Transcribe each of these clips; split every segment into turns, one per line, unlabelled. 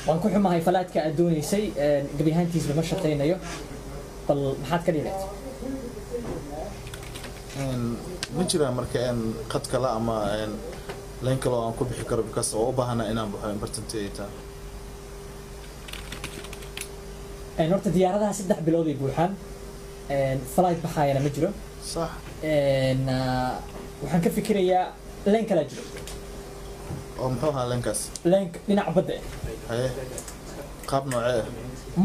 waan ku xumahay falaadka aad doonaysay gabi ahaantiisba ma shaqeynayo bal maxaad ka dhigayd
ma jiraan marka qad kale ama leen kale oo aan ku bixi karo because oo u baahana inaan baxo important ay
horta diyaaradaha 3 bilood ay buuxaan flight baxayana ma jiro
صح
waxaan ka fikirayaa leen kala jiro
oo muxuu ahaa leenkaas
leen dhinac badda
haye qaab noocee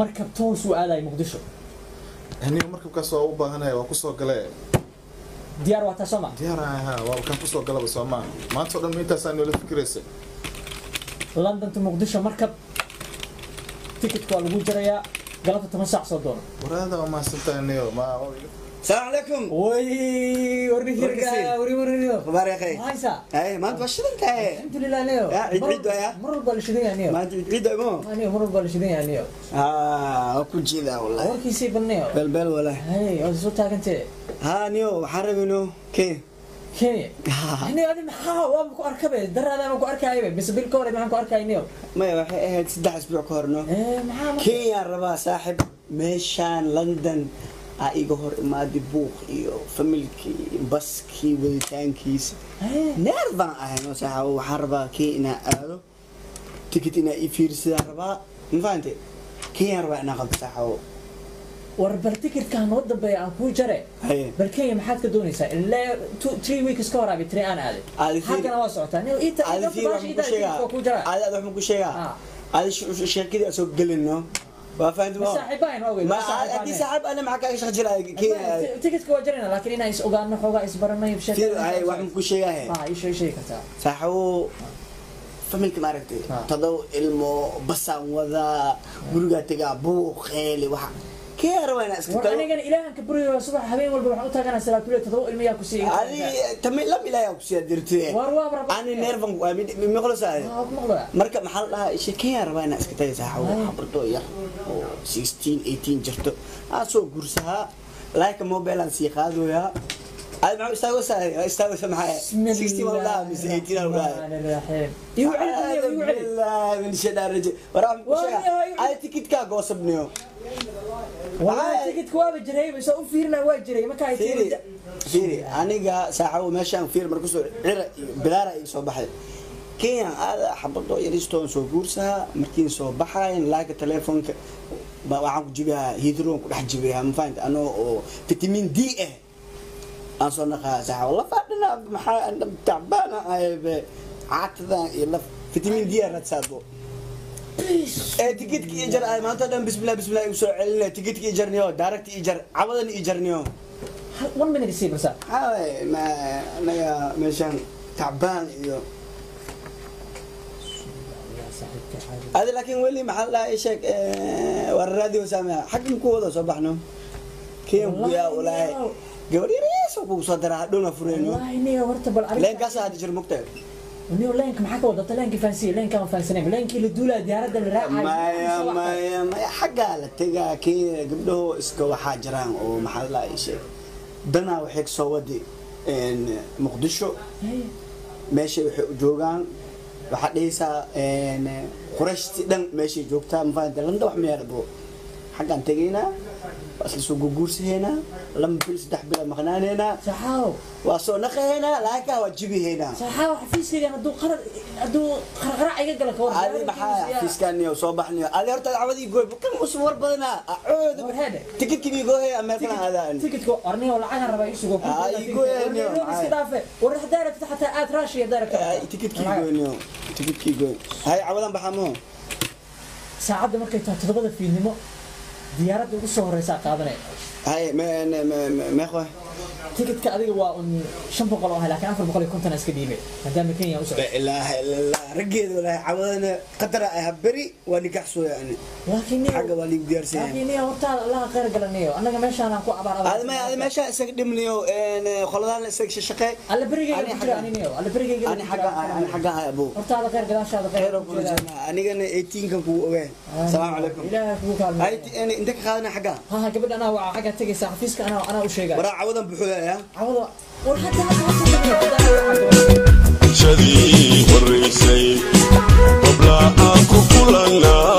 markab toos u aaday muqdisho
hani markabkaas oo u baahanahay waa ku soo galay
diyaar waa taasoma
diyaar aha waa kan ku soo galaba Soomaa maanta oo dhan intaas aan wala fikiraysa
London to muqdisho markab ticket waa lagu jirayaa galabta 10 saac soo doono
waraada ma santaaniyo ma
السلام عليكم.
وي وريك وريك
اخبار يا اخي؟
هايسا
اي ما انت وش انت؟
الحمد لله نيو
عيد يا
مر بالشدين نيو
ما انت عيد مو؟
نيو مر بالشدين نيو
كل شيء ذا والله
وركي سي بنيو
بلبل ولا
هي او سو تاغنت
ها نيو حرب انه كي
هني هذه maxaa waa ku arkay darada ma ku arkay bas bil koore ma ku arkay niyo
ما waxay ahayd 3 isbuuc ka horno
maxaa
Kenya raba saaxib meeshan London iga hor imaadi buuq iyo familkii baskii waditaankiisa nervan ahayno saaxib waxaan rabaa Kenya aado ticket ina i fiirsidaa rabaa ma fahanteen Kenya rabaa ina qabto saaxib
warbal ticket kan oo dambe aan ku jare bal Kenya maxaad ka doonaysaa ilaa 3 weeks ka hor abi 3 aan aaday halkan waa socotaa niyo inta ku jara
aad wax ku sheegaa aad shirkadii soo galino وافهمت
ما
ادي صاحب انا معك ايش خجل
تيكت كو جرينا لكن انا اس اوغان خوغا اسبرناي بشكل
هاي واحد كل شيء هي
شيء كتا
صحو فملك ما عرفتي تضو المو بسان وذا غرغا تغا بو خيلي وح كير وين اسكت
انا كان الهان كبريو صباح حبيب والبا waxaan u taagana salaatuleed tadoo ilmiya ku sii
ali tamay lam ilaahay ku sii dirtay ani nervan mi qolosaay marka maxal dhaha sheekaya rabana iska tagay saaxo xabado yar 16 18 jirto soo gursaha like mobile aan sii qaadooya ay ma istaago samay 16 والله 18 والله يوعد من شدارج ورا ay ticket ka goosabniyo
والله تيجي كواب جري بس أو فيرنا واجري ما كاي
فيري أنا جا ساعة وماشي فير مركز بلارة صباح كين هذا حبطوا يريستون سو كورسها مركين سو بحاين لاك تليفون وعم جيبها هيدرون كل حد جيبها ما فهمت أنا فيتامين دي إيه أنا صرنا ساعة والله فعندنا محل تعبانة عاتذا يلا فيتامين دي رتسابو تيكت كي اجر ما انت بسم الله بسم الله يوسع علينا تيكت كي اجرنيو دايركت اجر عوضن اجرنيو
1 minute سي بس
هاي ما انا مشان تعبان يو هذا لكن ولي محل ايش والراديو سامع حقكم كودا صباحنا كيم يا ولا قوري ريس وصدر دونا فرينو
والله اني ورت بالارض
لين كاس هذا جر مكتب
ونيو لينك maxaa ka wadata leenki fancy leenka ma fansanay leenki la duula diyaaradda la
raacay ma xaga la taga kii gabdho iska waxa jiraan oo maxaa la ishay dana waxay soo wadi muqdisho meesha waxay u joogaan waxa dhaysa qurashti dhan meesha joogtaa ma faanta landa wax meerbo xagan tagayna asli soo guursaheena lama bil 3 bil maqnaanena
saxaaw
waa soo naqeena laakiin waa jibiheena
saxaaw xafiiskayga haduu qarqara iga gal ka war
ali maxaa xafiiskaniyo soo baxniyo ali horta awadi gooy kan usbuur badana aad tikidkii gooy ameerkan aadaan
tikidku arniyo lacag raba isugu
ay gooyaniyo
iska dhaafe war hadaarad xataa aad raashiya daarka
tikidkii gooy hay awadan baxamo
saacada markay tahay 7 fiidnimo diyaaradda ugu soo horeysa qaadanay
هاي ما اخوه
تيكت كأديك وان 500 أو لكن 400 كنت أنا اسكديبه هذا مكان يا أسر
لا إله إلا الله رجيت ولا عوضنا قدر أهبري ونكح سوى يعني
لكن
حاجة ولي بدير سين
لكن يا وطال الله خير قلنيو أنا ماشي أنا أكو عبارة
هذا ما شاء استخدمنيو إن خلاص استخدم الشقة
على بريجي أنا نيو على بريجي
أنا حاجة يا أبو
وطال خير قلنا شاء الله
خير أنا كان 18 كم كوه السلام عليكم
إلى كوك
هاي أنا أنت خذنا حاجة
ها قبل أنا وحاجة تجي ساعة فيسك أنا وشيء
ورا عوضا بحولها يا
عوضا وحتى
شديد والرئيسي قبل أن كلنا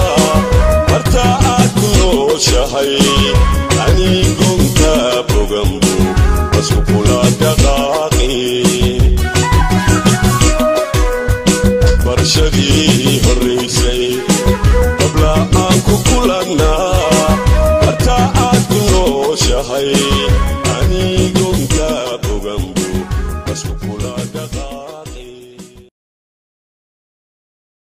tahay